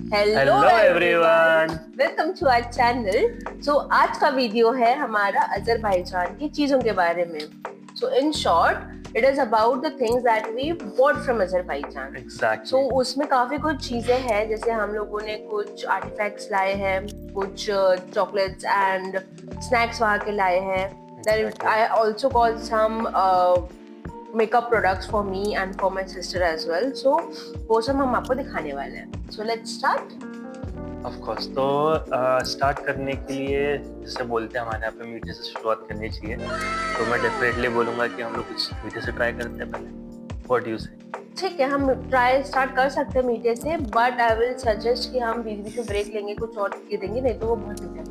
Hello hello everyone, everyone. Welcome to our channel. So आज का video है हमारा अजरबैजान की चीजों के बारे में। So in short it is about the things that we bought from Azerbaijan. So exactly. उसमें काफी कुछ चीजें हैं, जैसे हम लोगों ने कुछ आर्टिफैक्ट्स लाए हैं, कुछ चॉकलेट्स एंड स्नैक्स वहाँ के लाए हैं। Then I also got some makeup products for me and for my sister as well. So वो सब हम आपको दिखाने वाले हैं। So let's start. Of course, तो स्टार्ट करने के लिए जैसे बोलते हैं हमारे यहाँ पे मीठे से शुरुआत करनी चाहिए, तो मैं डेफिनेटली बोलूँगा कि हम लोग कुछ मीठे से ट्राई करते हैं पहले। व्हाट यू से? ठीक है, हम ट्राई स्टार्ट कर सकते हैं मीठे से, बट आई विल सजेस्ट कि हम बीच बीच में ब्रेक लेंगे, कुछ और चीजें देंगे, नहीं तो वो बहुत मीठा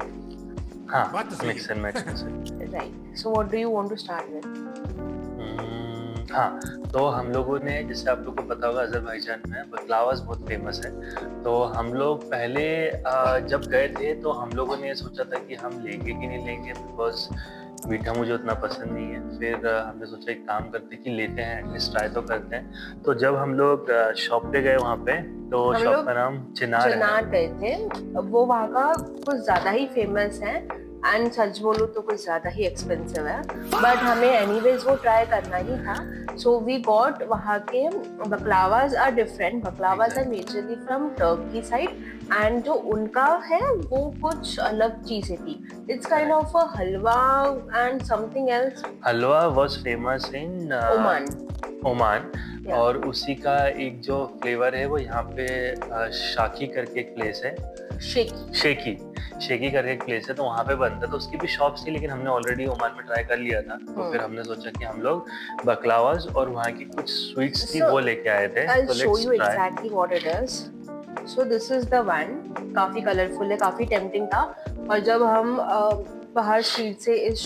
हाँ, बात तो सही मिक्स एंड मैच कर सकते है। Right, so what do you want to start with? हाँ, तो हम लोगों ने, जैसे आप लोग को पता होगा, अजरबैजान में बकलावाज बहुत फेमस है। तो हम लोग पहले जब गए थे तो हम लोगों ने ये सोचा था कि हम लेंगे कि नहीं लेंगे, बिकॉज मीठा मुझे उतना पसंद नहीं है। फिर हमने सोचा एक काम करते कि लेते हैं, एटलीस्ट ट्राई तो करते हैं। तो जब हम लोग शॉप पे गए वहाँ पे, तो हम शॉप लोग का नाम चिनार है। चिनार गए थे। वो वहाँ का कुछ ज्यादा ही फेमस है, एंड सच बोलूं तो कुछ ज्यादा ही एक्सपेंसिव है, बट हमें एनीवेज वो ट्राई करना ही था। सो वी गॉट वहाँ के baklavas are different. Baklavas are majorly from Turkey side, and जो उनका है वो कुछ अलग चीजें थी। It's kind of a halwa and something else. Halwa was famous in Oman. Oman. Yeah. और उसी का एक जो फ्लेवर है वो यहाँ पे शाकी करके एक प्लेस है। शेकी। शेकी शेकी करके एक प्लेस है, तो वहाँ पे बनता है। तो उसकी भी शॉप्स थी, लेकिन हमने ऑलरेडी ओमान में ट्राई कर लिया था। तो फिर हमने सोचा कि हम लोग बकलावाज और वहाँ की कुछ स्वीट्स थी So, वो लेके आए थे। I'll तो show let's you try. exactly what it is. So this is the one. काफी कलरफुल है, काफी टेम्पटिंग था। और जब हम बाहर स्ट्रीट से इस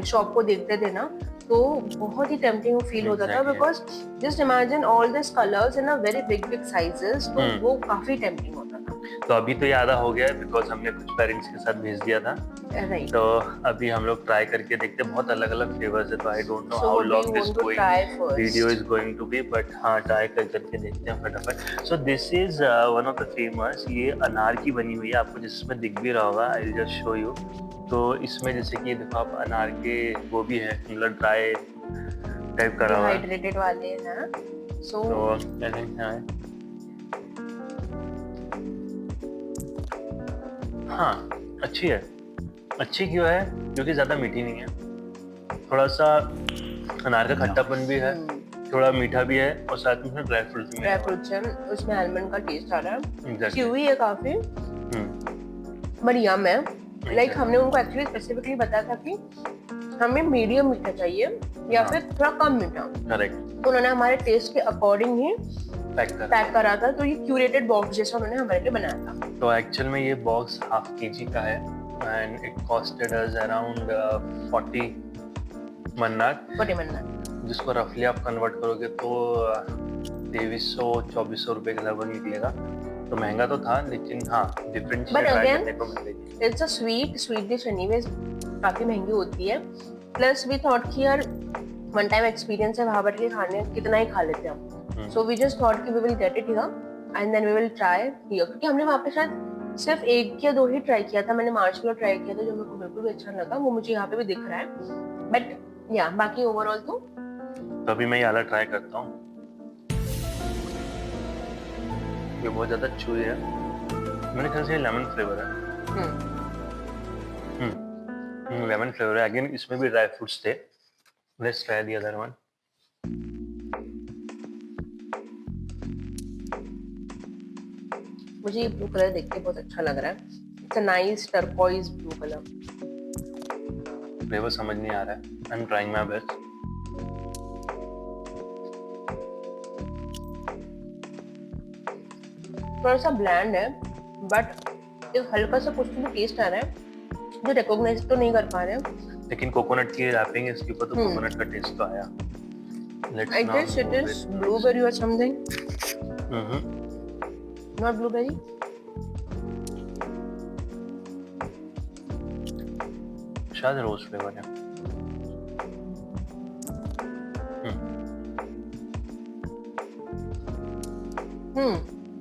शॉप को देखते थे ना, तो बहुत ही टेम्पटिंग फील होता था, because just imagine all this colours in a very big big sizes. तो वो काफी टेम्पटिंग होता था। तो अभी तो ये आधा हो गया है, बिकॉज हमने कुछ पेरेंट्स के साथ भेज दिया था। राइट। तो अभी हम लोग ट्राई करके देखते हैं। बहुत अलग अलग फ्लेवर्स है, तो I don't know So how what do you long this want to try video first? Is going to be, but हाँ, ट्राई करके देखते हैं फटाफट। So this is one of the famous, ये अनार की बनी हुई है, आपको जिसमें दिख भी रहा होगा। I will just show you. तो इसमें जैसे कि ये देखो आप, अनार के वो भी है, मतलब ड्राई टाइप करा हुआ है। डिहाइड्रेटेड वाले हैं। So तो आई थिंक हाँ, अच्छी है। अच्छी क्यों है? क्योंकि ज्यादा मीठी नहीं है, थोड़ा सा अनार का खट्टापन भी है, थोड़ा मीठा भी है, और साथ में ड्राई फ्रूट्स भी ड्राई है। फ्रूट्स हैं, उसमें आलमंड का टेस्ट आ रहा है। Exactly. च्यूवी है काफी, बट यम है। लाइक हमने उनको एक्चुअली स्पेसिफिकली बताया था कि हमें मीडियम मीठा चाहिए या फिर थोड़ा कम मीठा। करेक्ट। तो उन्होंने हमारे टेस्ट के अकॉर्डिंग ही पैक करा था। तो ये क्यूरेटेड बॉक्स जैसा उन्होंने हमारे लिए बनाया था। तो एक्चुअल में ये बॉक्स हाफ केजी का है, and it costed us around 40 मन्नाट, बड़े मन्ना। जिसको रफली आप कन्वर्ट करोगे तो 2300-2400 रुपए के लगभग निकलेगा। तो महंगा तो था, लेकिन हाँ, डिफरेंट चीजें ट्राई करने को मिलेगी। It's a sweet dish anyways, काफी महंगी होती है। प्लस वी थॉट कि यार वन टाइम एक्सपीरियंस है वहां बैठ के खाने, कितना ही खा लेते हैं हम। सो वी जस्ट थॉट कि we will get it here and then we will try here, क्योंकि हमने वहां पे शायद सिर्फ एक या दो ही ट्राई किया था। मैंने मार्शमेलो ट्राई किया था, जो मेरे को बिल्कुल भी अच्छा लगा। वो मुझे यहाँ पे भी दिख रहा है, बट या बाकी ओवरऑल तो अभी मैं ये वाला ट्राई करता हूँ। ये बहुत ज्यादा चूई है, मेरे ख्याल से लेमन फ्लेवर है। लेमन फ्लेवर है। अगेन इसमें भी ड्राई फ्रूट्स थे। Let's try the other one. मुझे ये ब्लू कलर देख के बहुत अच्छा लग रहा है। It's a nice turquoise blue colour. Flavour समझ नहीं आ रहा है। I am trying my best. थोड़ा सा ब्लैंड है, बट एक हल्का सा कुछ भी टेस्ट आ रहा है जो रिकॉग्नाइज तो नहीं कर पा रहे हैं। लेकिन कोकोनट की रैपिंग है इसके ऊपर, तो कोकोनट का टेस्ट तो आया। I guess it is blueberry or something. Not blueberry. शायद रोज फ्लेवर है।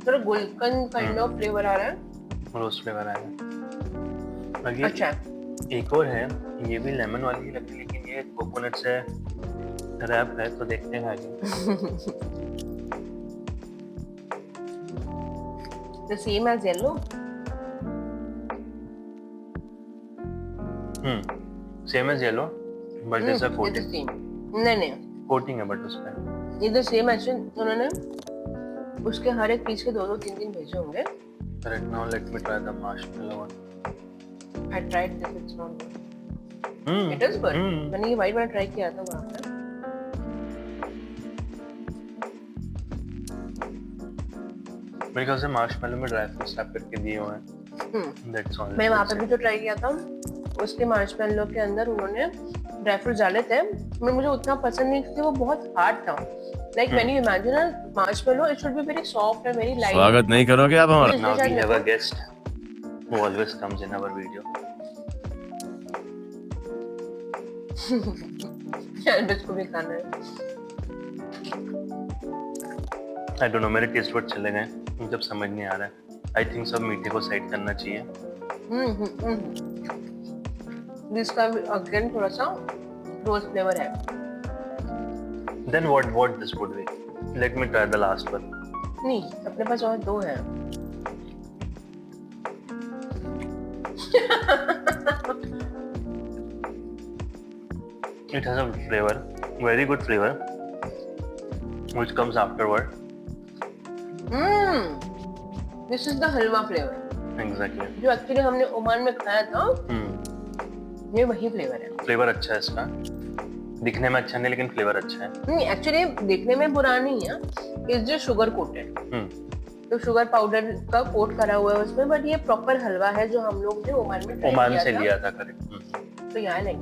थोड़ा गुलकंद काइंड ऑफ फ्लेवर आ रहा है। रोज फ्लेवर आएगा। बाकी अच्छा है। एक और है, ये भी लेमन वाली ही लगती है, लेकिन ये कोकोनट से रैप है, तो देखते हैं आगे। The same as yellow. Same as yellow but जैसा ये तो कोटिंग सेम। नहीं कोटिंग है बट उस पे। ये तो सेम एक्चुअली उन्होंने उसके हर एक पीस के 2-3 भेजे होंगे। Right now let me try the marshmallow one. I tried this, it's not good. It is good. मैंने ये white वाला ट्राई किया था वहाँ पे। मेरे ख्याल से मार्शमेलो में ड्राई फ्रूट्स रैप करके दिए हुए हैं। That's all. मैं वहाँ पे भी जो ट्राई किया था उसके मार्शमेलो के अंदर उन्होंने ड्राई फ्रूट्स डाले थे, पर मुझे उतना पसंद नहीं क्योंकि वो बहुत हार्ड था। Like when you imagine a marshmallow, it should be very soft and very light. स्वागत नहीं करोगे आप हमारा? Now we have a guest who always comes in our video. शायद इसको भी खाना है। I don't know, मेरे टेस्ट बड चले गए, जब समझ नहीं आ रहा है। I think सब मीठे को साइड करना चाहिए। इसका अगेन थोड़ा सा रोज फ्लेवर है। Then what this would be? Let me try the last one. नहीं, अपने पास और 2 हैं। It has a flavor, very good flavor, which comes afterward. This is the halwa flavour. Exactly. जो एक्चुअली हमने Oman में खाया था, ये वही फ्लेवर है। फ्लेवर अच्छा है इसका, दिखने में अच्छा नहीं लेकिन फ्लेवर अच्छा है। नहीं, एक्चुअली देखने में बुरा नहीं है, इट्स जस्ट शुगर कोटेड। तो शुगर पाउडर का कोट करा हुआ है उसमें, बट ये प्रॉपर हलवा है जो हम लोग ने ओमान में ओमान से लिया था, करेक्ट। तो यहाँ नहीं।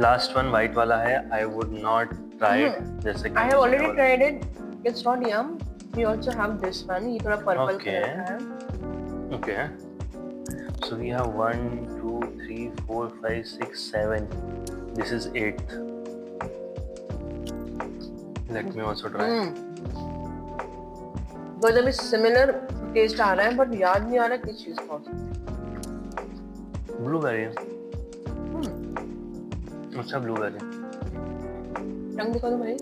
लास्ट वन व्हाइट वाला है, I would not try it, जैसे कि I have already tried it. It's not yum. We also have this one. ये थोड़ा पर्पल Okay. कलर का है। Okay. So we have 1, 2, 3, 4, 5, 6, 7. This is 8th. Let me also try. तो जब similar taste आ रहा है, बट याद नहीं आ रहा किस चीज का। ब्लूबेरी। अच्छा ब्लूबेरी। रंग दिखा दो भाई।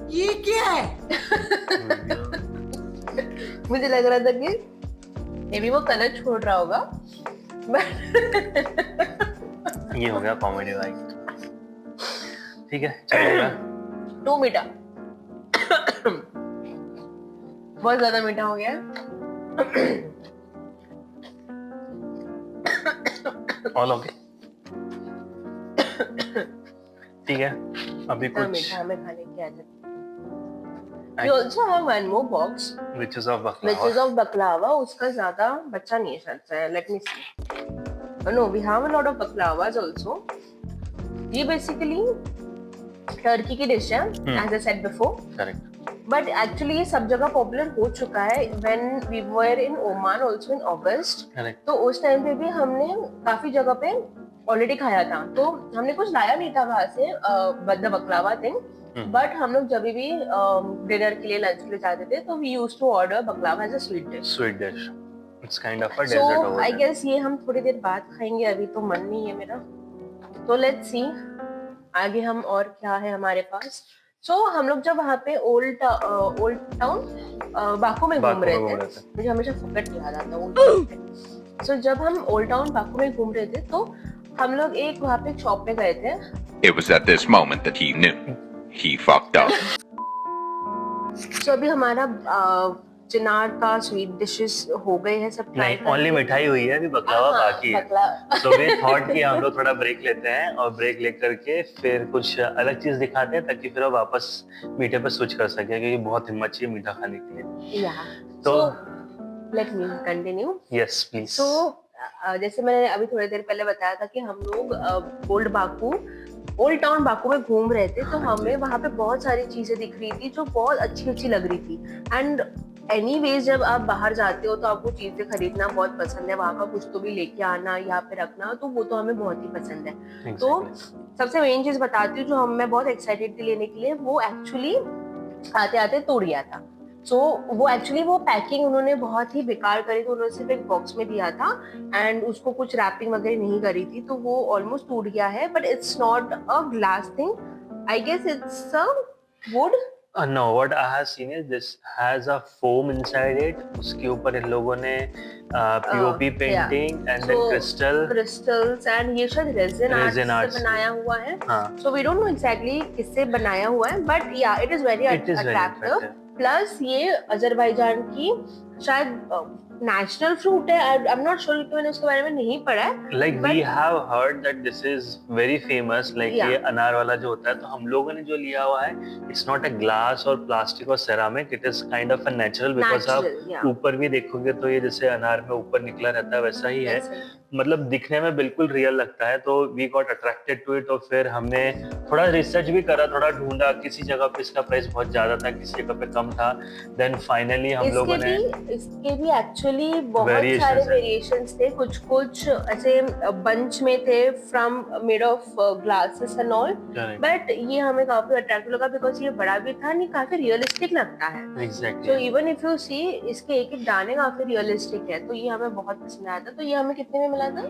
ये क्या है? मुझे लग रहा था कि मे बी वो कलर छोड़ रहा होगा, बट ये हो गया कॉमेडी वाइट। ठीक है, चलेगा। टू मीठा। बहुत ज्यादा मीठा हो गया है। All okay. ठीक है, अभी इतना कुछ मीठा हमें खाने की आदत। We also have one more box, which is of which baklava. is of baklava. उसका ज्यादा बच्चा नहीं है शायद से। Let me see. Oh, no, we have a lot of baklavas also. ये basically टर्की की डिश है, as I said before. Correct. But actually ये सब जगह पॉपुलर हो चुका है। When we were in Oman also in August, Correct. तो उस टाइम पे भी हमने काफी जगह पे ऑलरेडी खाया था। तो हमने कुछ लाया नहीं था वहां से द बकलावा थिंग, बट हम लोग जब भी डिनर के लिए लंच के लिए जाते थे, तो we used to order baklava as a sweet dish. Sweet dish. It's kind of a so dessert over I there. Guess ये हम थोड़ी देर बाद खाएंगे, अभी तो मन नहीं है मेरा। तो लेट्स सी आगे हम और क्या है हमारे पास। सो हम लोग जब वहाँ पे ओल्ड टाउन बाकू में घूम रहे थे, मुझे हमेशा फकट याद आता है ओल्ड टाउन। सो जब हम ओल्ड टाउन बाकू में घूम रहे थे, तो हम लोग एक वहाँ पे शॉप पे गए थे। It was at this moment that he knew he fucked up. सो अभी हमारा चिनार का स्वीट डिशेस हो गए हैं सब। नहीं, ओनली मिठाई हुई है, अभी बकलावा बाकी है। So we thought कि हम लोग थोड़ा ब्रेक लेते हैं और ब्रेक लेकर के फिर कुछ अलग चीज दिखाते हैं, ताकि फिर वो वापस मीठे पे स्विच कर सके, क्योंकि बहुत हिम्मत चाहिए मीठा खाने के लिए। तो let me continue. Yes please. तो जैसे मैंने अभी थोड़ी देर पहले बताया था कि हम लोग ओल्ड टाउन बाकू में घूम रहे थे, तो हमें वहाँ पे बहुत सारी चीजें दिख रही थी जो बहुत अच्छी अच्छी लग रही थी। एंड एनीवेज जब आप बाहर जाते हो तो आपको चीजें खरीदना बहुत पसंद है, वहाँ का कुछ तो भी लेके आना या फिर रखना, तो वो तो हमें बहुत ही पसंद है। तो सबसे मेन चीज बताती हूँ जो मैं बहुत एक्साइटेड थी लेने के लिए, वो एक्चुअली आते आते टूट गया था। सो वो एक्चुअली वो पैकिंग उन्होंने बहुत ही बेकार करी थी, उन्होंने सिर्फ एक बॉक्स में दिया था एंड उसको कुछ रैपिंग वगैरह नहीं करी थी, तो वो ऑलमोस्ट टूट गया है, but it's not a glass thing, I guess it's a wood. No, what I have seen is this has a foam inside it. उसके ऊपर इन लोगों ने POP painting and then crystals and ये शायद रेजिन Resin आर्ट art से से। बनाया हुआ है। हाँ, so we don't know exactly किससे बनाया हुआ है, but yeah it is very it is very attractive. attractive. Plus ये अजरबैजान की शायद नेशनल फ्रूट है, आई एम नॉट श्योर क्योंकि मैंने उसके बारे में नहीं पढ़ा है। Like But- we have heard that this is very famous. Like Yeah. ये अनार वाला जो होता है, तो हम लोगों ने जो लिया हुआ है, it's not a glass और plastic और ceramic. It is kind of a natural because आप Natural, yeah. ऊपर भी देखोगे तो ये जैसे अनार में ऊपर निकला रहता है वैसा ही है। ऐसे ही। मतलब दिखने में बिल्कुल रियल लगता है, तो we got attracted to it. और फिर हमने थोड़ा रिसर्च भी करा, थोड़ा ढूंढा, किसी जगह पे इसका प्राइस बहुत ज्यादा था, किसी जगह पे कम था। देन फाइनली हम लोगों ने इसके भी एक्चुअली बहुत Variations सारे हैं। वेरिएशंस थे, कुछ कुछ ऐसे बंच में थे from made of glasses and all, Correct. But ये हमें काफी अट्रैक्टिव लगा बिकॉज ये बड़ा भी था, नहीं काफी रियलिस्टिक लगता है। Exactly. तो इवन इफ यू सी इसके एक एक दाने काफी रियलिस्टिक है, तो ये हमें बहुत पसंद आया था। तो ये हमें कितने में मिला था?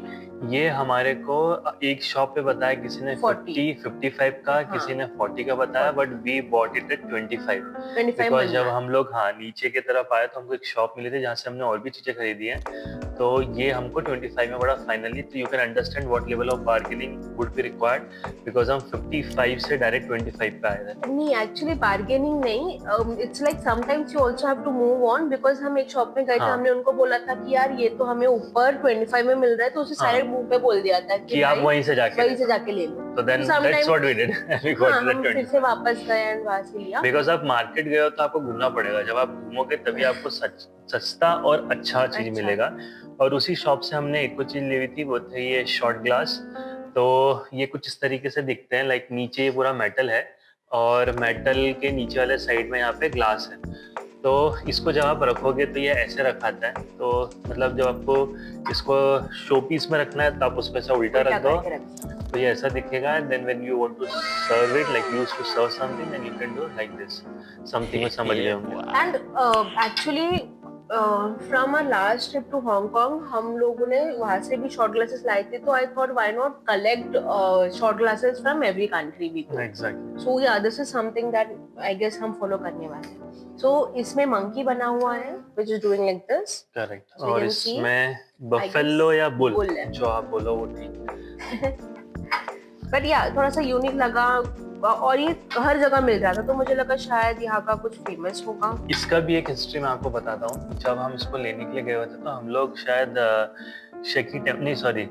ये हमारे को एक शॉप पे बताया, किसी ने 40, 55 का, हाँ। किसी ने 40 का बताया, but we bought it at 25 because जब हम लोग नीचे की तरफ आए तो हमको एक शॉप मिली थी जहाँ से हमने और भी चीजें खरीदी हैं, तो ये हमको 25 में पड़ा फाइनली। तो you can understand what level of bargaining would be required because हम 55 से डायरेक्ट 25 पे आए थे। नहीं एक्चुअली बार्गेनिंग नहीं, it's like sometimes you also have to move on, because हम एक शॉप में गए थे, हाँ। हमने उनको बोला था कि यार ये तो हमें ऊपर 25 में मिल रहा है, तो उसे हाँ। सारे मुंह पे बोल दिया था कि आप भाई, वहीं से जाके वहीं से जाके ले लो। तो then So sometimes- that's what we did we got हाँ, इट हम एट फिर से वापस गए एंड वहां से लिया। बिकॉज आप मार्केट गए हो तो आपको घूमना पड़ेगा, जब आप घूमोगे तभी आपको सस्ता और अच्छा चीज अच्छा। मिलेगा। और उसी शॉप से हमने एक और चीज ली हुई थी, वो थे ये शॉर्ट ग्लास। तो ये कुछ इस तरीके से दिखते हैं, लाइक नीचे ये पूरा मेटल है और मेटल के नीचे वाले साइड में यहाँ पे ग्लास है, तो इसको जब आप रखोगे तो ये ऐसे रखाता है। तो मतलब जब आपको इसको शो पीस में रखना है तो आप उसको ऐसा उल्टा रख दो, करके रखते हैं। तो ये ऐसा दिखेगा। And then when you want to serve it, like you used to serve something, then you can do like this something में समझ गए होंगे। And actually from our last trip to Hong Kong हम लोगों ने वहां से भी शॉर्ट ग्लासेस लाए थे, तो I thought why not collect shot glasses from every country we go. Exactly. So yeah this is something that I guess हम फॉलो करने वाले हैं। सो इसमें मंकी बना हुआ है which is doing like this. Correct. So you और can see, इसमें बफेलो या बुल bull है। जो आप बोलो वो ठीक। बट या थोड़ा सा यूनिक लगा, और ये हर जगह मिल रहा था, तो मुझे लगा शायद यहाँ का कुछ फेमस होगा। इसका भी एक हिस्ट्री मैं आपको बताता हूँ। जब हम इसको लेने के लिए गए हुए थे तो हम लोग शायद शेकी टेम्पल, नहीं सॉरी,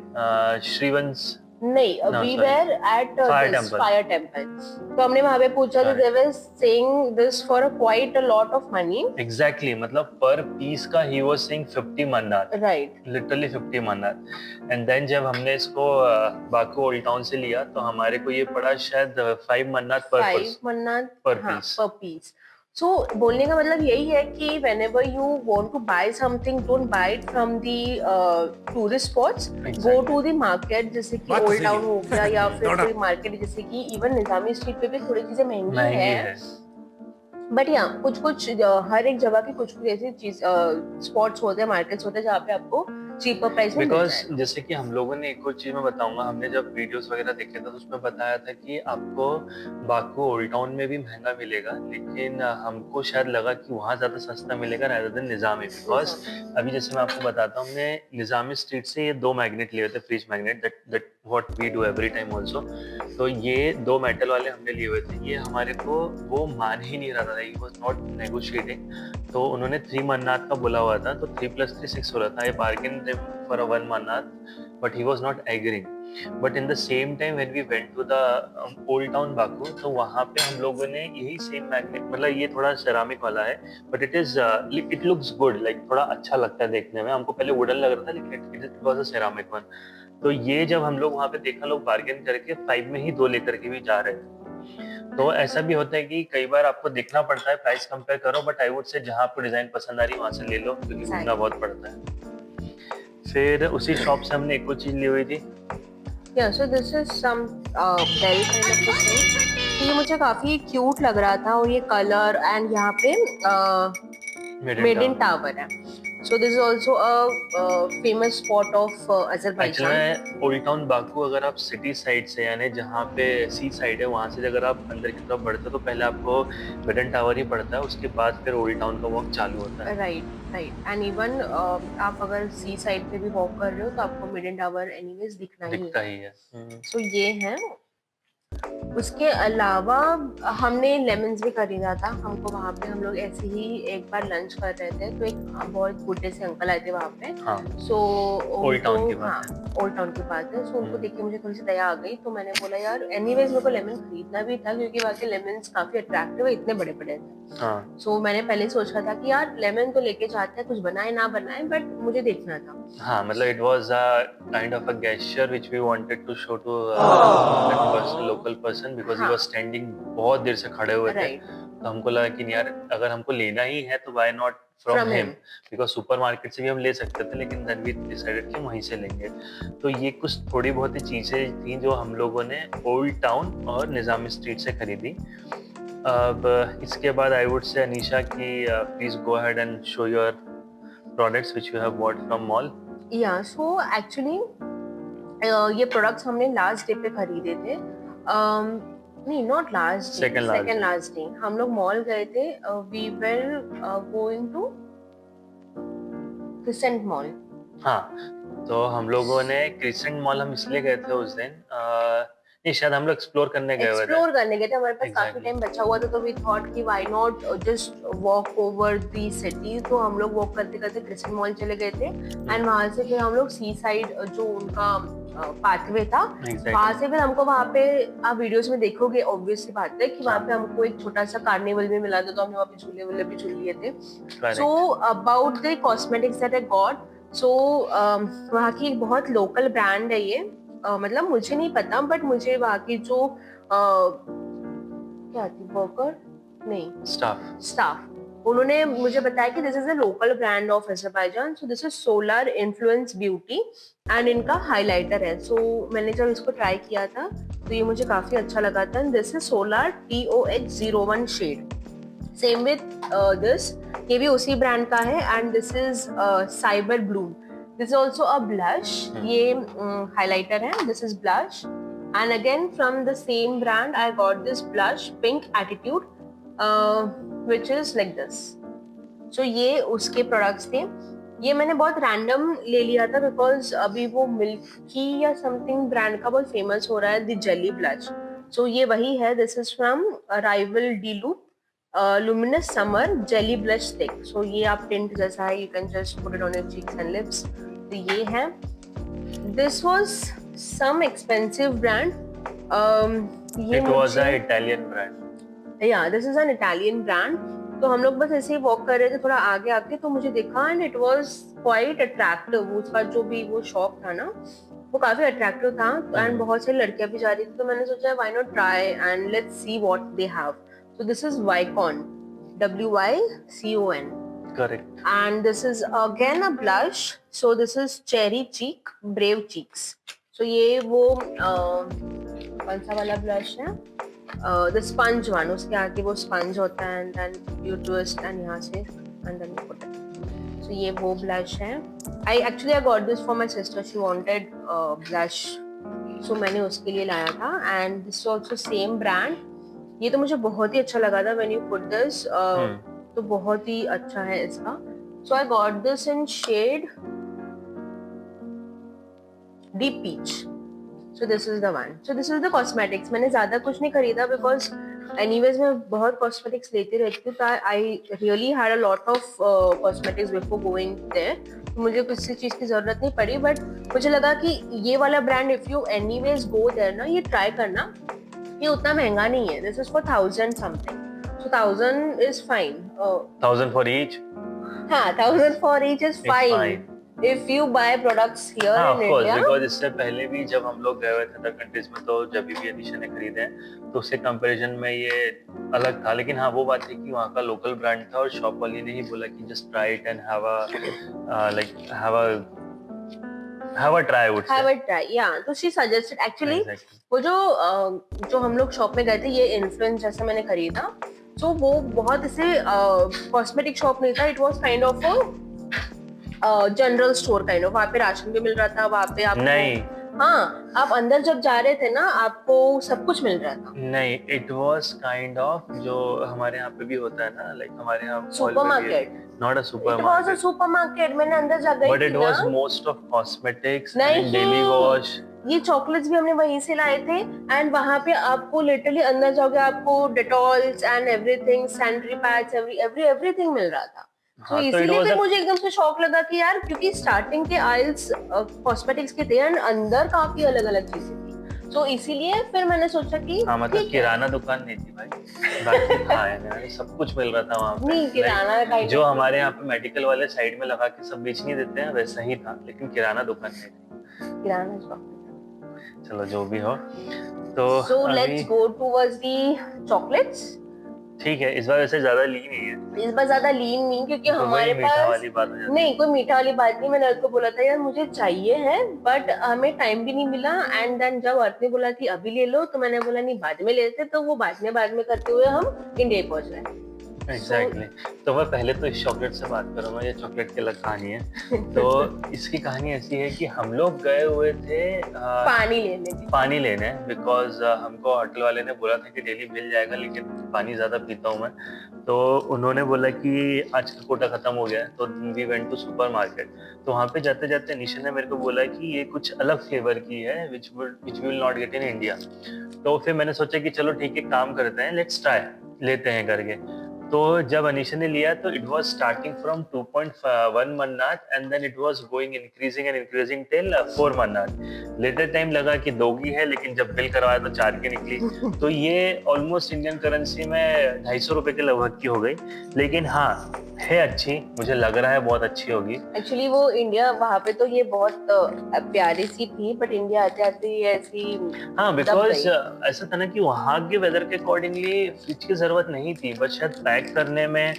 श्रीवंश, नहीं, No, we sorry. were at Fire this temple. fire temple. तो हमने वहाँ पे पूछा, तो Correct. they were saying this for quite a lot of money. Exactly, मतलब पर पीस का ही was saying 50 manat, Right. Literally 50 manat. And then जब हमने इसको बाकू ओल्ड टाउन से लिया तो हमारे को ये पड़ा शायद 5 मन्नात पर 5 पर्सन मन्नत per हाँ, piece. per piece. So बोलने का मतलब यही है कि whenever you want to buy something, don't buy it from the tourist spots. Exactly. Go to the market, जैसे कि बात तो ओल्ड सही टाउन है। हो गया, या फिर Not a- कोई मार्केट जैसे कि इवन निजामी स्ट्रीट पे भी थोड़ी चीजें महंगी महंगी है। है। बट या कुछ कुछ हर एक जगह की कुछ कुछ ऐसी चीज स्पॉट्स होते हैं, मार्केट्स होते हैं जहाँ पे आपको चीपर प्राइस में मिल बिकॉज जाएगा। जैसे कि हम लोगों ने एक और चीज मैं बताऊंगा, हमने जब वीडियोस वगैरह देखे थे तो उसमें बताया था कि आपको बाकू ओल्ड टाउन में भी महंगा मिलेगा, लेकिन हमको शायद लगा कि वहाँ ज्यादा सस्ता मिलेगा rather than निजामी। बिकॉज अभी जैसे मैं आपको बताता हूँ, हमने निजामी स्ट्रीट से ये 2 मैग्नेट लिए थे, fridge magnet, that what we do every time also. तो ये 2 मेटल वाले हमने लिए हुए थे, ये हमारे को वो मान ही नहीं रहा था, ही वाज नॉट नेगोशिएटिंग। तो उन्होंने 3 मन्नात का बोला हुआ था, तो 3 + 3 6 हो रहा था। I bargain for 1 manat, but he was not agreeing. But in the same time when we went to the old town Baku, तो वहाँ पे हम लोगों ने यही सेम मैग्नेट, मतलब ये थोड़ा सेरामिक वाला है, but it looks good, like थोड़ा अच्छा लगता है देखने में। हमको पहले वुडन लग रहा था, लेकिन it was a ceramic one. तो ये जब हम लोग वहाँ पे देखा, लोग बार्गेन करके 5 में ही 2 लेकर के भी जा रहे थे। तो ऐसा भी होता है कि कई बार आपको देखना पड़ता है, प्राइस कंपेयर करो, बट आई वुड से जहाँ आपको डिजाइन पसंद आ रही है वहाँ से ले लो, क्योंकि घूमना बहुत पड़ता है। फिर उसी शॉप से हमने एक और चीज ली हुई थी, Yeah, so this is some bell kind of a thing. तो ये मुझे काफी क्यूट लग रहा था और ये कलर एंड यहाँ पे मेड इन टावर है. So this is also a famous spot of actually Azerbaijan. में ओल्ड टाउन बाकू अगर आप सिटी साइड से यानी जहाँ पे सी साइड है वहाँ से अगर आप अंदर की तरफ बढ़ते हो तो पहले आपको मेडन टावर ही पड़ता है, उसके बाद फिर ओल्ड टाउन का वॉक चालू होता है. राइट एंड इवन आप अगर सी साइड पे भी वॉक कर रहे हो तो आपको मिडन टावर एनीवेज दिखना ही दिखता है. ही है. सो ये है. उसके अलावा हमने लेमन्स भी खरीदा था. हमको वहाँ पे हम लोग ऐसे ही एक बार लंच कर रहे थे तो एक बहुत बूढ़े से अंकल आए थे वहाँ पे. हाँ. सो ओल्ड टाउन की बात है. ओल्ड टाउन की बात है. सो उनको देख के मुझे थोड़ी सी दया आ गई तो मैंने बोला यार एनीवेज मेरे को लेमन खरीदना भी था क्योंकि वहाँ के लेमन्स काफी अट्रैक्टिव है, इतने बड़े बड़े थे. हाँ. सो मैंने पहले सोचा था कि यार लेमन तो लेके जाते हैं, कुछ बनाए ना बनाए, बट मुझे देखना था. हाँ, मतलब it was a kind of a gesture which we wanted to show to that person, local person, because he हाँ. was standing बहुत देर से खड़े हुए थे. राइट. तो हमको लगा कि यार अगर हमको लेना ही है तो why not from From him, him. because supermarket से भी हम ले सकते थे लेकिन then we decided कि वहीं से लेंगे. तो ये कुछ थोड़ी बहुत ही चीजें थी जो हम लोगों ने ओल्ड टाउन और निजामी स्ट्रीट से खरीदी. अब इसके बाद आई वुड से अनीशा की please go ahead and show your products which you have bought from mall. Yeah so actually ये प्रोडक्ट्स हमने लास्ट डे पे खरीदे थे. नहीं, not last day, second last day हम लोग मॉल गए थे. We were going to Crescent Mall. हाँ, तो हम लोगों ने क्रिसेंट मॉल हम इसलिए गए थे उस दिन, नहीं शायद हम लोग एक्सप्लोर करने गए हुए थे. हमारे पास काफी Exactly. टाइम बचा हुआ था तो वी थॉट कि why not just walk over the city. तो हम लोग वॉक करते करते क्रिसेंट मॉल चले गए थे एंड वहां से फिर हम लोग सी साइड जो उनका पाथवे था वहां से फिर हमको वहां पे आप वीडियोस में देखोगे ऑब्वियसली बात है कि वहां पे हमको एक छोटा सा कार्निवल भी मिला था तो हमने वहां पे झूले वूले भी झूल लिए थे. So about the cosmetics that I got. So वहाँ की एक बहुत लोकल ब्रांड है ये. मतलब मुझे नहीं पता बट मुझे वहाँ की जो क्या थी वर्कर नहीं स्टाफ उन्होंने मुझे बताया कि this is a local brand of Azerbaijan. So this is solar influence beauty and इनका हाइलाइटर है. सो मैंने जब इसको ट्राई किया था तो ये मुझे काफी अच्छा लगा था. This is solar TOH01 shade. Same with this, ये भी उसी ब्रांड का है and this is cyber bloom. This is also a blush. ये highlighter है. This is blush. And again from the same brand, I got this blush, Pink Attitude, which is like this. So ये उसके products थे. ये मैंने बहुत random ले लिया था because अभी वो Milky या something brand का बहुत famous हो रहा है, the Jelly Blush. So ये वही है. This is from Rival Deluxe. Luminous Summer Jelly Blush Stick. So ये आप tint जैसा है, you can just put it on your cheeks and lips. तो ये है. This was some expensive brand. ये It was an Italian brand. Yeah, this is an Italian brand. तो हम लोग बस ऐसे ही वॉक कर रहे थे थोड़ा आगे आके तो मुझे देखा and it was quite attractive. उसका जो भी वो शॉप था ना वो काफी अट्रैक्टिव था एंड बहुत सारी लड़कियां भी जा रही थी तो मैंने सोचा why not try and let's see what they have. So this is Wycon, WYCON. Correct. And this is again a blush. So this is Cherry Cheek, Brave Cheeks. So ये वो कौन सा वाला blush है? The sponge one. उसके आगे वो sponge होता है and then you twist and यहाँ से and then you put it. So ये वो blush है. I got this for my sister. She wanted blush. So मैंने उसके लिए लाया था and this is also same brand. ये तो मुझे बहुत ही अच्छा लगा था when you put this. तो बहुत ही अच्छा है इसका. So I got this in shade Deep Peach. So this is the one. So this is the cosmetics. मैंने ज़्यादा कुछ नहीं खरीदा because anyways मैं बहुत cosmetics लेती रहती हूँ. तो I really had a lot of cosmetics before going there. तो मुझे किसी चीज़ की ज़रूरत नहीं पड़ी but मुझे लगा कि ये वाला brand if you anyways go there ना ये try करना. ये उतना महंगा नहीं है. This is for 1000 something. So 1000 is fine. 1000 for each. हाँ, 1000 for each is fine. If you buy products here in India. Because इससे पहले भी जब हम लोग गए हुए थे अदर कंट्रीज में तो जब भी अनीशा ने खरीदे हैं तो उससे कंपैरिजन में ये अलग था. लेकिन हाँ वो बात है कि वहाँ का लोकल ब्रांड था और शॉप वाली ने ही बोला कि just try it and have a have a try would have a try, या तो शी सजेस्टेड एक्चुअली। एग्जैक्टली वो जो हम लोग शॉप में गए थे, ये इन्फ्लुएंस जैसे मैंने खरीदा, तो वो बहुत ऐसे कॉस्मेटिक शॉप नहीं था, it was kind of general store kind of. वहाँ पे राशन भी मिल रहा था, वहाँ पे आपको, नहीं हाँ, आप अंदर जब जा रहे थे ना, आपको सब कुछ मिल रहा था। नहीं, इट वाज काइंड ऑफ जो हमारे यहाँ पे भी होता है ना, लाइक हमारे यहाँ supermarket, not a it was a supermarket, supermarket. मैंने अंदर जा गई बट थी इट ना, वाज मोस्ट ऑफ कॉस्मेटिक्स नहीं, एंड डेली वॉश। ये चॉकलेट्स भी हमने वहीं से लाए थे। एंड वहां पे आपको लिटरली अंदर जाओगे, आपको Dettols and everything, sanitary pads, everything मिल रहा था। तो हाँ, तो इट इसीलिए वाज फिर मुझे एकदम से शौक लगा कि यार, क्योंकि स्टार्टिंग के आइल्स कॉस्मेटिक्स के थे एंड अंदर काफी अलग अलग चीजें थी, तो इसीलिए फिर मैंने सोचा कि हाँ, मतलब ठीक है। किराना दुकान नहीं थी भाई, बाकी था यार, सब कुछ मिल रहा था वहाँ पे। नहीं, किराना Like, kind जो of हमारे यहाँ पे मेडिकल वाले साइड में लगा के सब बेचने देते हैं वैसा ही था, लेकिन किराना दुकान नहीं थी। किराना शॉप। चलो जो भी हो, तो So अभी let's go towards the chocolates. ठीक है, इस बार वैसे ज्यादा ली नहीं है, इस बार ज्यादा लीन नहीं, क्योंकि तो वही हमारे मीठा पास वाली बात हो जाती है। नहीं, कोई मीठा वाली बात नहीं। मैंने अर्थ को बोला था यार मुझे चाहिए है, बट हमें टाइम भी नहीं मिला। एंड देन जब अर्थ ने बोला कि अभी ले लो, तो मैंने बोला नहीं, बाद में लेते। तो वो बाद में करते हुए हम इंडिया पहुंच गए। एग्जैक्टली तो मैं पहले तो इस चॉकलेट से बात करूंगा, ये चॉकलेट की अलग कहानी है। तो इसकी कहानी ऐसी है कि हम लोग गए हुए थे पानी लेने, बिकॉज हमको होटल वाले ने बोला था कि डेली मिल जाएगा, लेकिन पानी ज्यादा पीता हूँ मैं, तो उन्होंने बोला कि आज का कोटा खत्म हो गया है, तो we went to supermarket. तो वहाँ पे जाते जाते निशा ने मेरे को बोला कि ये कुछ अलग फ्लेवर की है, which we will not get in India. तो फिर मैंने सोचा कि चलो ठीक है, काम करते हैं, लेट्स ट्राई, लेते हैं करके। तो जब अनीशा ने लिया तो it was starting from 2.1 manat and then it was going increasing till 4 manat. Later time लगा कि 2 की है, लेकिन जब बिल करवाया तो 4 की निकली। तो ये ऑलमोस्ट इंडियन करेंसी में 250 रुपए के लगभग की हो गई, लेकिन हाँ है अच्छी, मुझे लग रहा है बहुत अच्छी होगी। एक्चुअली वो इंडिया, वहाँ पे तो ये बहुत प्यारी सी थी, बट इंडिया आते आते ये ऐसी हाँ, दब बिकॉज गई। ऐसा था ना कि वहाँ के वेदर के अकॉर्डिंगली फ्रिज की जरूरत नहीं थी, बस शायद पैक करने में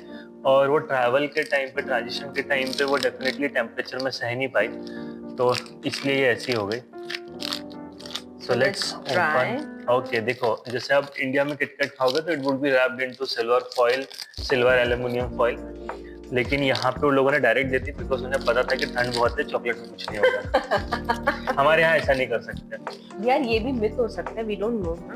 और वो ट्रैवल के टाइम पे, ट्रांजिशन के टाइम पे वो डेफिनेटली टेम्परेचर में सह नहीं पाई, तो इसलिए ये ऐसी हो गई। So let's open. ओके, देखो जैसे आप इंडिया में किटकैट खाओगे तो it would be wrapped into silver aluminium foil, लेकिन यहाँ पे उन लोगों ने डायरेक्ट देती, बिकॉज उन्हें पता था कि ठंड बहुत है, चॉकलेट में कुछ नहीं होगा। हमारे यहाँ ऐसा नहीं कर सकते यार, ये भी मिथ हो सकता है, वी डोंट नो ना।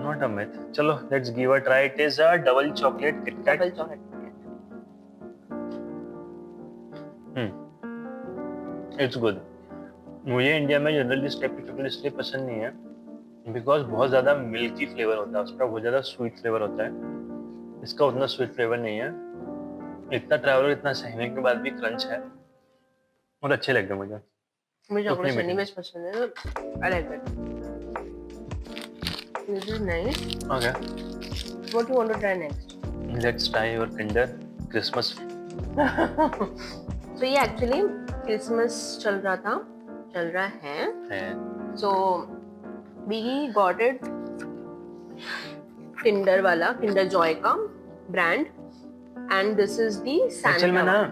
Not a myth. चलो let's give a try. It is a double chocolate KitKat. Double chocolate. It's good. मुझे इंडिया में जनरली इस टाइप की चॉकलेट इसलिए पसंद नहीं है बिकॉज बहुत ज्यादा मिल्की फ्लेवर होता है उसका, बहुत ज्यादा स्वीट फ्लेवर होता है। इसका उतना स्वीट फ्लेवर नहीं है। इतना ट्रैवलर, इतना सहने के बाद भी क्रंच है, बहुत अच्छे लग गए मुझे। मुझे चॉकलेट मीठे। एनीवेज पसंद है, I like it. This is nice. Okay, what you want to try next? Let's try your Kinder Christmas. तो ये एक्चुअली क्रिसमस चल रहा है। So we got it Kinder वाला, किंडर जॉय का brand, and this is the actual में ना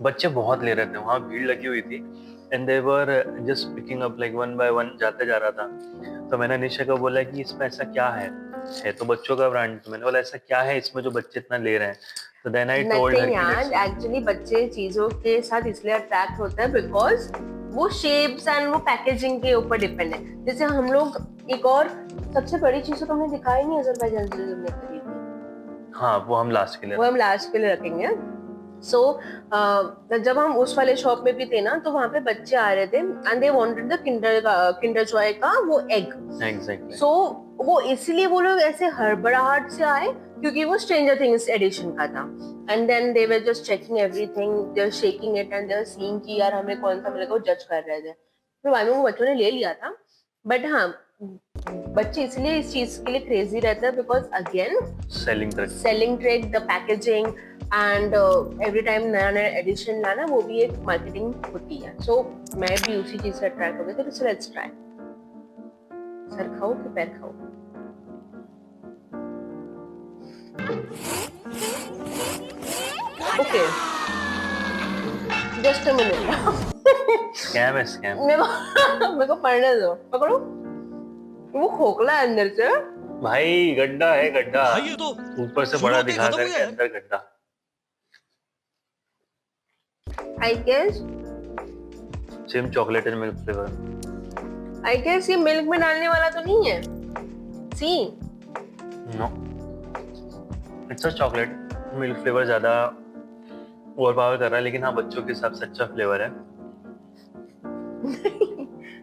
बच्चे बहुत ले रहे थे, वहाँ भीड़ लगी हुई थी and they were just picking up like one by one, जाते जा रहा था। तो मैंने निशा को बोला कि इसमें ऐसा क्या है तो बच्चों का ब्रांड। तो मैंने बोला ऐसा क्या है इसमें जो बच्चे इतना ले रहे हैं, तो देन आई टोल्ड हर कि एक्चुअली बच्चे चीजों के साथ इसलिए अट्रैक्ट होते हैं बिकॉज वो शेप्स एंड वो पैकेजिंग के ऊपर डिपेंड है। जैसे हम लोग, एक और सबसे बड़ी चीज तो हमने दिखाई नहीं अज़रबैजान से जो हमने खरीदी, हाँ वो हम लास्ट के लिए, वो हम लास्ट के लिए रखेंगे। सो जब हम उस वाले शॉप में भी थे ना, तो वहाँ पे बच्चे आ रहे थे and they wanted the Kinder Joy का वो एग। एग्जैक्टली। सो वो इसलिए वो लोग ऐसे हड़बड़ाहट से आए क्योंकि वो स्ट्रेंजर थिंग्स एडिशन का था। And then they were just checking everything, they were shaking it and they were seeing कि यार हमें कौन सा मिलेगा, वो जज कर रहे थे। फिर बाद में वो बच्चों ने ले लिया था। बट हाँ, बच्चे इसलिए इस चीज के लिए क्रेजी रहते हैं because again selling trick, the packaging and every time नया नया एडिशन लाना, वो भी एक मार्केटिंग होती है। सो मैं भी उसी चीज से अट्रैक्ट हो गई थी। तो लेट्स ट्राई। सर खाओ कि पैर खाओ? Okay, just a minute. Scam है स्कैम। मेरे को पढ़ने दो, पकड़ो। वो खोखला है अंदर से। भाई गड्ढा है गड्ढा, भाई ये तो ऊपर से शुरू बड़ा होते ही दिखा खत्म हो करके गया यार। अंदर गड्ढा। I guess same chocolate and milk flavour. ये मिल्क में डालने वाला तो नहीं है। See no, it's a chocolate. Milk flavour ज्यादा ओवर पावर कर रहा है, लेकिन हाँ बच्चों के हिसाब से अच्छा फ्लेवर है।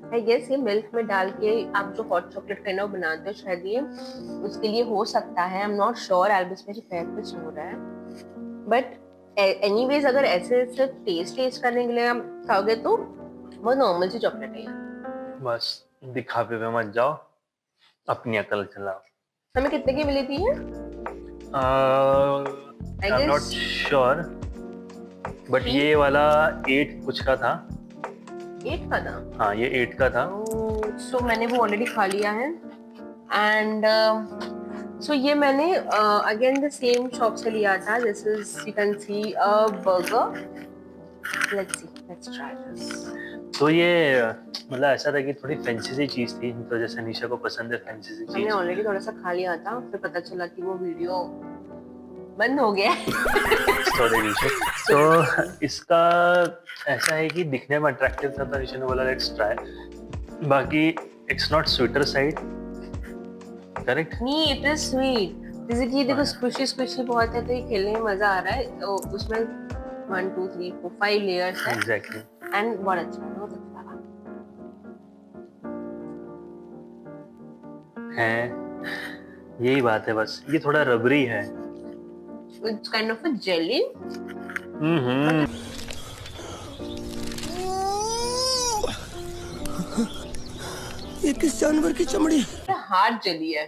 आई गेस ये मिल्क में डाल के आप जो हॉट चॉकलेट काइंड ऑफ बनाते हो, शायद ये उसके लिए हो सकता है। I am not sure, Elvis मेरे पैर पे सो रहा है। बट एनीवेज अगर ऐसे सिर्फ टेस्ट करने के लिए आप खाओगे तो वो नॉर्मल सी चॉकलेट है यार। बस दिखावे पे मत जाओ, अपनी अकल चलाओ। हमें कितने की मिली थी ये? I am not sure, but ये वाला 8 कुछ का था। 8 का था? हाँ ये 8 का था। सो मैंने वो ऑलरेडी खा लिया है। एंड सो ये मैंने अगेन द सेम शॉप से लिया था। This is you can C a burger. Let's see, let's try this. तो ये मतलब ऐसा था कि थोड़ी फैंसी सी चीज थी, तो जैसे निशा को पसंद है फैंसी सी हमने चीज। ऑलरेडी थोड़ा सा खा लिया था, फिर पता चला कि वो वीडियो बंद हो गया है। सॉरी निशा। तो इसका ऐसा है कि दिखने में अट्रैक्टिव था, तो निशा ने बोला लेट्स ट्राई। बाकी it's not sweeter side, correct? नहीं, इट इज स्वीट। जैसे कि देखो स्क्विशी बहुत है, तो ये खेलने में मजा आ रहा है। तो उसमें 1 2 3 4 5 लेयर्स है एग्जैक्टली। एंड बहुत अच्छा है, बहुत अच्छा लगा। है, यही बात है बस, ये थोड़ा रबरी है। It's kind of a jelly. ये किस जानवर की चमड़ी? हार्ड जेली है।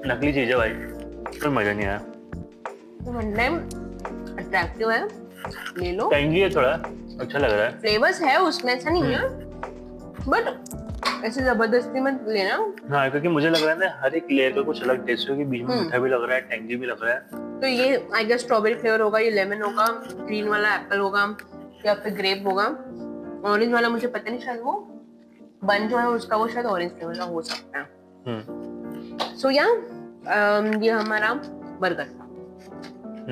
नकली चीज है भाई, कोई मजा नहीं आया। वन टाइम अट्रैक्टिव है, ले लो। टेंगी है थोड़ा, अच्छा लग रहा है। फ्लेवर्स है उसमें, ऐसा नहीं है, बट ऐसे जबरदस्ती मत लेना। हाँ, क्योंकि मुझे लग रहा है ना हर एक लेयर का कुछ अलग टेस्ट है, कि बीच में मीठा भी लग रहा है, टेंगी भी लग रहा है। तो ये आई गेस स्ट्रॉबेरी फ्लेवर होगा, ये लेमन होगा, ग्रीन वाला एप्पल होगा या फिर ग्रेप होगा। ऑरेंज वाला मुझे पता नहीं, शायद वो बन जो है उसका वो शायद ऑरेंज फ्लेवर का हो सकता है। सो या ये हमारा बर्गर था।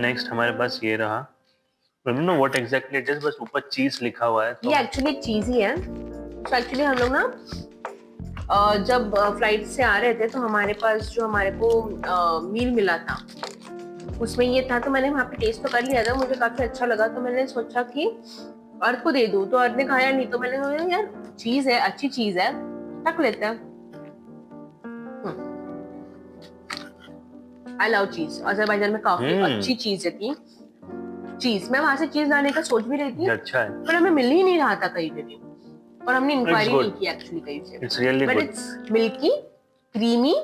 नेक्स्ट हमारे पास ये रहा। I don't know what exactly it is, बस ऊपर चीज लिखा हुआ है। तो ये एक्चुअली चीज ही है। तो एक्चुअली हम लोग ना जब फ्लाइट से आ रहे थे, तो हमारे पास जो हमारे को मील मिला था उसमें ये था। तो मैंने वहाँ पे टेस्ट तो कर लिया था, मुझे काफी अच्छा लगा। तो मैंने सोचा कि अर्थ को दे दूं, तो अर्थ ने खाया नहीं। तो मैंने सोचा यार चीज है, अच्छी चीज है, रख लेते हैं। आई लव चीज। अज़रबैजान में काफी अच्छी चीज थी। चीज, मैं वहां से चीज लाने का सोच भी रही थी, अच्छा है। पर हमें मिल ही नहीं रहा था कहीं पे भी, और हमने इंक्वायरी good. नहीं की एक्चुअली कहीं से। It's really but good. It's milky, creamy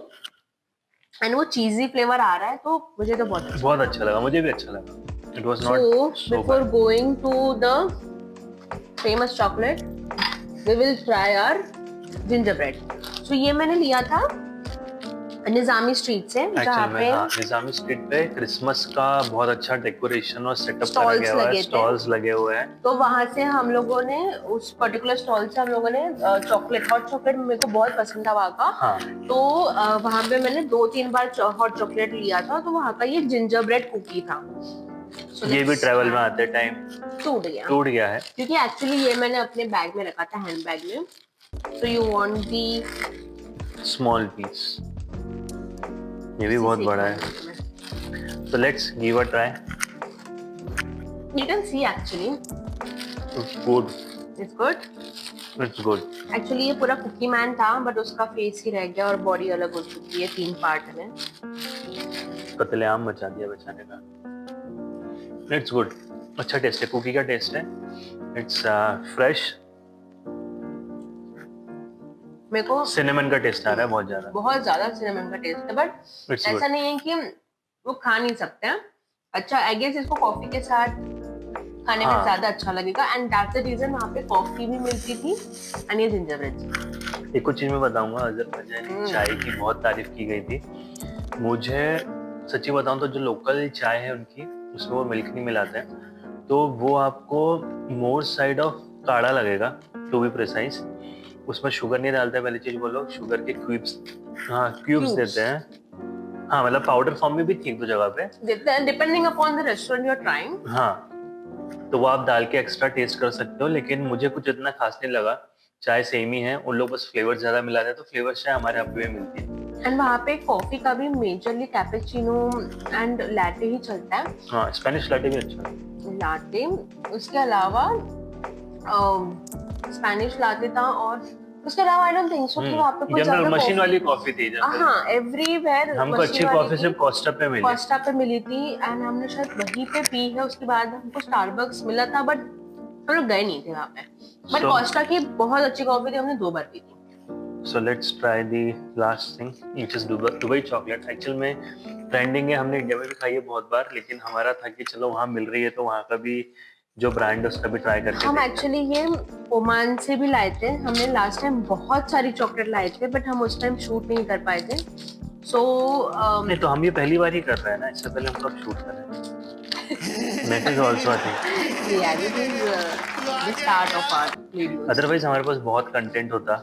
and वो चीजी फ्लेवर आ रहा है, तो मुझे तो बहुत अच्छा लगा, मुझे भी अच्छा लगा। It was not so so before bad. going to the famous chocolate, we will try our gingerbread. So ये मैंने लिया था निजामी स्ट्रीट से, जहाँ Actually में पे हाँ, निजामी स्ट्रीट पे क्रिसमस का बहुत अच्छा डेकोरेशन और सेटअप करा Stalls गया हुआ लगे है, थे। स्टॉल्स लगे हुए हैं। तो वहां से हम लोगों ने, उस पर्टिकुलर स्टॉल से हम लोगों ने चॉकलेट, हॉट चॉकलेट मेरे को बहुत पसंद था वहाँ का। हाँ, तो वहां पे मैंने 2-3 बार हॉट चॉकलेट लिया था। तो वहां का ये जिंजर ब्रेड कुकी था। So ये भी let's ट्रेवल में try. आते टाइम टूट गया है। क्योंकि एक्चुअली ये मैंने अपने बैग में रखा था, हैंड बैग में। तो you want the small piece, ये भी बहुत बड़ा है। तो let's give a try. You can see actually it's good, it's good. It's good. Actually ये पूरा कुकी मैन था, बट उसका फेस ही रह गया और बॉडी अलग हो चुकी है 3 पार्ट में। कतलेआम मचा दिया बचाने का। इट्स गुड, अच्छा टेस्ट है, कुकी का टेस्ट है। It's fresh. मेरे को सिनेमन का टेस्ट आ रहा है बहुत ज्यादा सिनेमन का टेस्ट है, बट It's ऐसा good. नहीं है कि वो खा नहीं सकते हैं। अच्छा, आई गेस इसको कॉफी के साथ खाने में हाँ। ज्यादा अच्छा लगेगा, एंड दैट्स द रीजन वहाँ पे कॉफी भी मिलती थी एंड ये जिंजर ब्रेड। एक और चीज मैं बताऊंगा, अज़रबैजानी चाय की बहुत तारीफ की गई थी। मुझे सच्ची बताऊं तो जो लोकल चाय है उनकी, उसमें वो मिल्क नहीं मिलाते हैं, तो वो आपको मोर साइड ऑफ काढ़ा लगेगा, टू बी प्रिसाइज। उसमें शुगर नहीं डालते, पहली चीज बोलो, शुगर के क्यूब्स, हाँ क्यूब्स Cubes. देते हैं। हाँ मतलब पाउडर फॉर्म में भी थी एक दो जगह पे। Depending upon the restaurant you are trying. हाँ, तो वो आप डाल के एक्स्ट्रा टेस्ट कर सकते हो, लेकिन मुझे कुछ इतना खास नहीं लगा। चाय सेम ही है, उन लोग बस फ्लेवर ज्यादा मिलाते हैं, तो फ्लेवर चाय हमारे यहाँ पे मिलती है। एंड वहाँ पे कॉफी का भी मेजरली कैपेचिनो एंड लैटे ही चलता है। हाँ, स्पेनिश लाटे भी अच्छा है। लाटे, उसके अलावा स्पेनिश लाटे था, और उसके अलावा आई डोंट थिंक सो कि वहाँ पे कुछ जनरल ज्यादा मशीन coffee- वाली कॉफी थी जनरल। हाँ, एवरीवेयर हमको अच्छी कॉफी सिर्फ कोस्टा पे मिली। कोस्टा पे मिली थी, एंड हमने शायद वहीं पे पी है। उसके बाद हमको स्टारबक्स मिला था, बट हम लोग गए नहीं थे वहाँ पे। बट So- कोस्टा की बहुत अच्छी कॉफी थी, हमने 2 बार पी थी। So let's try the last thing, which is Dubai chocolate. Actual में ट्रेंडिंग है, हमने इंडिया में भी खाई है बहुत बार, लेकिन हमारा था कि चलो वहाँ मिल रही है तो वहाँ का भी जो ब्रांड है उसका भी ट्राई करके हम देखते हैं। एक्चुअली ये ओमान से भी लाए थे। हमने लास्ट टाइम बहुत सारी चॉकलेट लाए थे, बट हम उस टाइम शूट नहीं कर पाए थे। सो नहीं तो हम ये पहली बार ही कर रहे हैं ना, इससे पहले हम कब शूट कर रहे हैं। That is also a thing. reality is the start of our videos. Otherwise हमारे पास बहुत कंटेंट होता,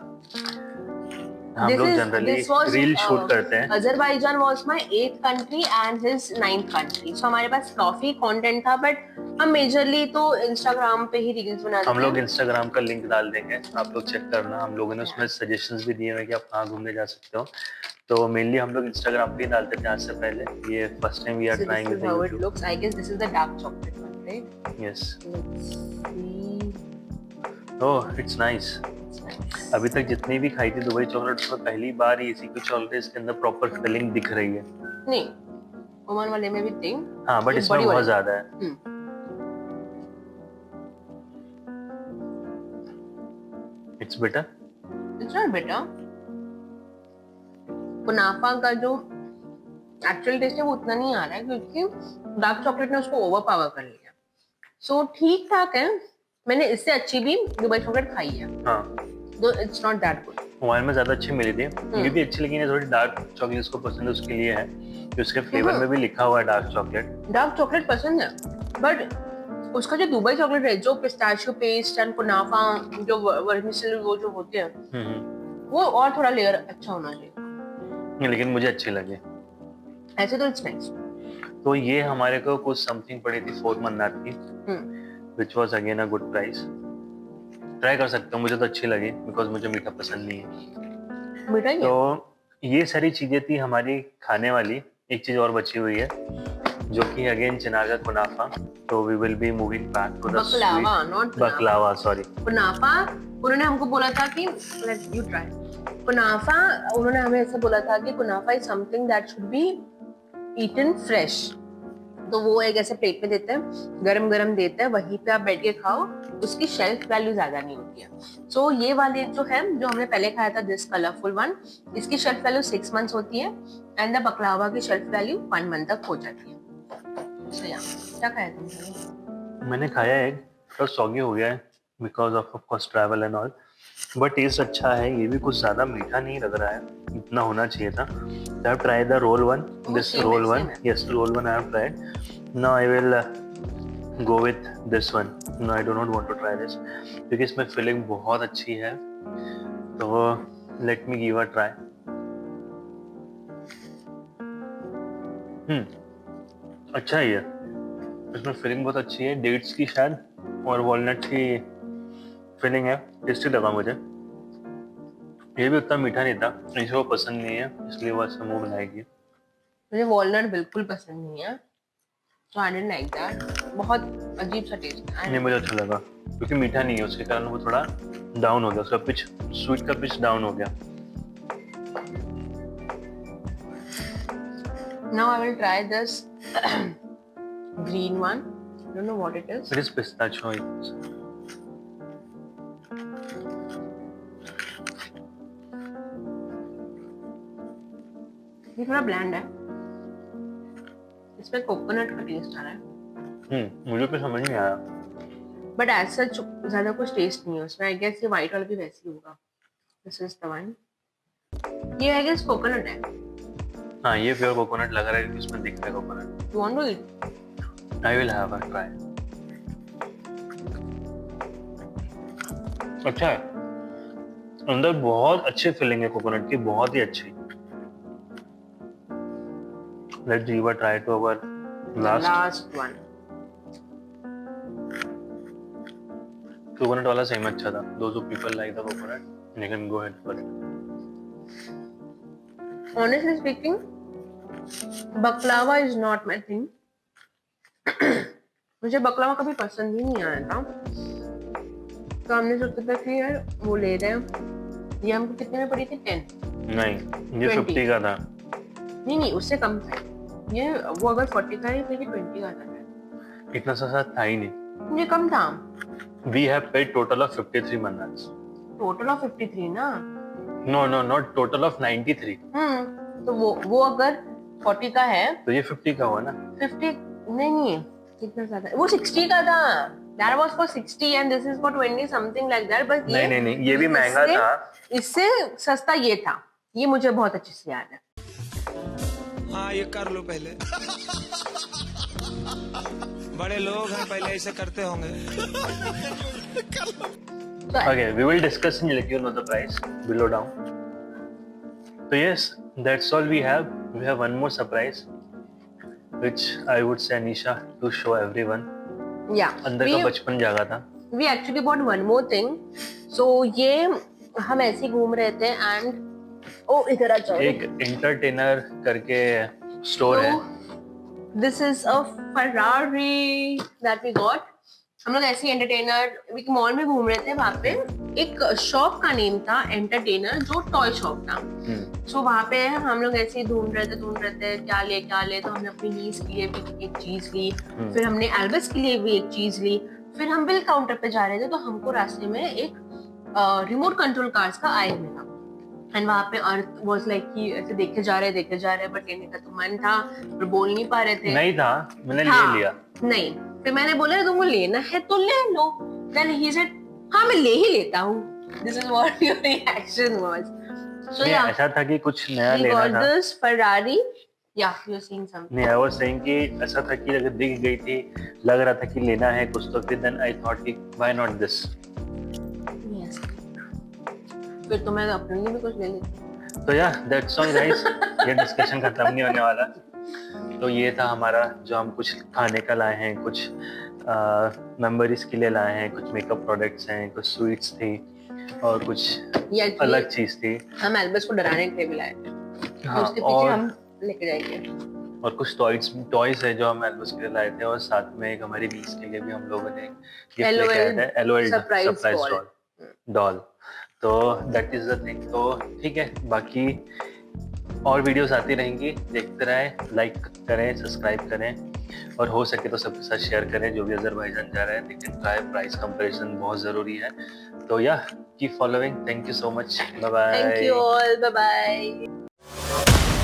हम लोग generally this was, reel shoot करते हैं। Azerbaijan was my 8th country and his 9th country. So हमारे पास काफी कंटेंट था, बट हम मेजरली तो इंस्टाग्राम पे ही रील्स बनाते हम लोग हैं। इंस्टाग्राम का लिंक डाल देंगे, आप लोग चेक करना। हम लोगों ने उसमें सजेशंस भी दिए हुए कि आप कहाँ घूमने जा सकते हो। तो मेनली हम लोग इंस्टाग्राम पे ही डालते थे आज से पहले। ये first time we are So trying this with is how it YouTube. looks. I guess this is the dark chocolate one, right? Yes, Let's see. Oh it's nice. It's nice. अभी तक जितनी भी खाई थी दुबई चॉकलेट, उसमें पहली बार ही इसी कुछ चॉकलेट इसके अंदर प्रॉपर फिलिंग दिख रही है। नहीं, ओमान वाले में भी थी। हाँ बट ये इसमें बड़ी बहुत वाली। ज्यादा है। It's better. It's not bitter. कुनाफा का जो एक्चुअल टेस्ट है वो उतना नहीं आ रहा है, क्योंकि डार्क चॉकलेट ने उसको ओवर पावर कर लिया। सो ठीक ठाक है। मैंने इससे अच्छी भी दुबई चॉकलेट खाई है, हाँ, तो it's not that good. Mobile में ज्यादा अच्छी मिली थी। मुझे भी अच्छी लगी है, थोड़ी डार्क चॉकलेट इसको पसंद है, उसके लिए है कि उसके फ्लेवर में भी लिखा हुआ है डार्क चॉकलेट। डार्क चॉकलेट पसंद है, बट उसका जो दुबई चॉकलेट है, जो पिस्ताशियो पेस्ट एंड कुनाफा, जो वर्मिसेली वो जो होते हैं, वो और थोड़ा लेयर अच्छा होना चाहिए। नहीं, लेकिन मुझे अच्छी लगी। ऐसे तो इट्स नाइस। तो ये हमारे को कुछ समथिंग पड़ी थी 4 मन्नाट की, which was again a good price. Try कर सकते हो, मुझे तो अच्छी लगी बिकॉज मुझे मीठा पसंद नहीं है। मीठा ही है। तो ये सारी चीजें थी हमारी खाने वाली। एक चीज और बची हुई है जो कि अगेन चिनार का कुनाफा। तो we will be moving back to the baklava, not baklava, sorry. Kunafa उन्होंने हमको बोला था कि लेट यू ट्राई कुनाफा। उन्होंने हमें ऐसा बोला था कि kunafa is something that should be eaten fresh. तो वो एक ऐसे प्लेट में देते हैं, गरम गरम देते हैं, वहीं पे आप बैठ के खाओ। उसकी शेल्फ वैल्यू ज्यादा नहीं होती है। सो ये वाले जो है, जो हमने पहले खाया था, दिस कलरफुल वन, इसकी शेल्फ वैल्यू 6 मंथ्स होती है, एंड द बकलावा की शेल्फ वैल्यू 1 मंथ तक हो जाती है। So, yeah. क्या खाया तुमने? मैंने खाया है, थोड़ा सॉगी हो गया है because of course travel and all, but taste अच्छा है। ये भी कुछ ज्यादा मीठा नहीं लग रहा है, इतना होना चाहिए था। I have tried the roll one, this same roll है, वन, same है। Yes roll one I have tried. Now I will go with this one. No I do not want to try this क्योंकि इसमें filling बहुत अच्छी है। तो let me give a try. अच्छा ही है, इसमें फिलिंग बहुत अच्छी है, डेट्स की शायद और वॉलनट की फिलिंग है। टेस्टी लगा मुझे। ये भी उतना मीठा नहीं था, इसको पसंद नहीं है इसलिए वो ऐसा मुंह बनाएगी। मुझे वॉलनट बिल्कुल पसंद नहीं है, so I didn't like that। बहुत अजीब सा टेस्ट है। नहीं, मुझे अच्छा लगा क्योंकि मीठा नहीं है, उसके कारण वो थोड़ा डाउन हो गया, उसका पिच, स्वीट का पिच डाउन हो गया। Now I will try this green one. I don't know what it is. It is pistachio. ये थोड़ा ब्लैंड है, इसमें कोकोनट का टेस्ट आ रहा है, मुझे तो समझ नहीं आया। बट एज सच ज्यादा कुछ टेस्ट नहीं है उसमें। आई गेस ये व्हाइट वाला भी वैसे ही होगा। This is the one. ये आई गेस कोकोनट है। हाँ, ये प्योर कोकोनट लग रहा है क्योंकि इसमें दिख रहा है coconut. You want to eat? I will have a try. अच्छा है, अंदर बहुत अच्छी फीलिंग है कोकोनट की, बहुत ही अच्छी। Let's give a try to our last. Last one. Coconut वाला सेम अच्छा था। Those who people like the coconut, you can go ahead for it. Honestly speaking, baklava is not my thing. मुझे बकलावा कभी पसंद ही नहीं आया था, तो हमने सोचा था कि यार वो ले रहे हैं। ये हमको कितने में पड़ी थी? 10? नहीं, ये 20 50 का था। नहीं, उससे कम था ये। वो अगर 40 का है तो ये 20 का था। इतना सस्ता था ही नहीं। ये कम था। We have paid total of 53 mannats. Total of 53 ना? No, not total of 93. तो वो अगर 40 का है तो ये 50 का हुआ ना? 50 नहीं, कितना ज्यादा? वो 60 का था। That was for 60 and this is for 20 something like that. बस नहीं, ये भी महंगा था। इससे सस्ता ये था। ये मुझे बहुत अच्छे से याद है। हाँ ये कर लो पहले बड़े लोग हैं पहले ऐसे करते होंगे Okay, we will discuss and let you know the price below down. So yes, that's all we have. We have one more surprise, which I would say Anisha to show everyone. Yeah. अंदर का बचपन जागा था। We actually bought one more thing. So ये हम ऐसे ही घूम रहे थे and इधर आ जाओ। एक एंटरटेनर करके स्टोर है। This is a Ferrari that we got. हम लोग ऐसे एंटरटेनर एक मॉल में घूम रहे थे। वहाँ पे एक शॉप का नेम था एंटरटेनर, जो टॉय शॉप था। सो वहाँ पे हम लोग ऐसे ही ढूंढ रहे थे क्या ले। तो हमने अपनी नीस के लिए भी एक चीज ली, फिर हमने एल्विस के लिए भी एक चीज ली। फिर हम बिल काउंटर पे जा रहे थे तो हमको रास्ते में एक रिमोट कंट्रोल कार्स का आयल मिला। एंड वहाँ पे अर्थ वाज लाइक कि ऐसे देखे जा रहे बट लेने का तो मन था पर बोल नहीं पा रहे थे। नहीं था, मैंने हाँ, ले लिया। नहीं, फिर मैंने बोला तुमको लेना है तो ले लो। देन ही सेड हाँ मैं ले ही लेता हूँ। This is what your reaction was. So yeah ऐसा था कि कुछ नया we लेना got था। this Ferrari. Yeah, you're saying something. नहीं, I was saying कि ऐसा था कि अगर दिख गई थी, लग रहा था कि लेना है कुछ तो फिर then I thought कि why not this? Yes. फिर तो मैं अपने लिए भी कुछ ले लेती। तो या that's all guys, ये डिस्कशन खत्म नहीं होने वाला। तो ये था हमारा जो हम कुछ खाने का लाए हैं, कुछ मेमोरीज के लिए लाए हैं, कुछ मेकअप प्रोडक्ट्स हैं, कुछ स्वीट्स थी और कुछ अलग चीज थी। हम एल्बस को डराने के लिए भी लाए थे। हाँ, उसके पीछे हम लेके जाएंगे। और कुछ टॉयज है जो हम एल्बस के लिए लाए थे और साथ में एक हमारी नीस के लिए भी हम लोगों ने गिफ्ट लेके आए थे, LOL सरप्राइज डॉल। तो दैट इज द थिंग। तो ठीक है, बाकी और वीडियोस आती रहेंगी, देखते रहें, लाइक करें, सब्सक्राइब करें और हो सके तो सबके साथ शेयर करें जो भी अजरबैजान जा रहे हैं। लेकिन प्राइस कंपैरिजन बहुत ज़रूरी है। तो या keep following. Thank you so much, bye bye. Thank you all, bye bye.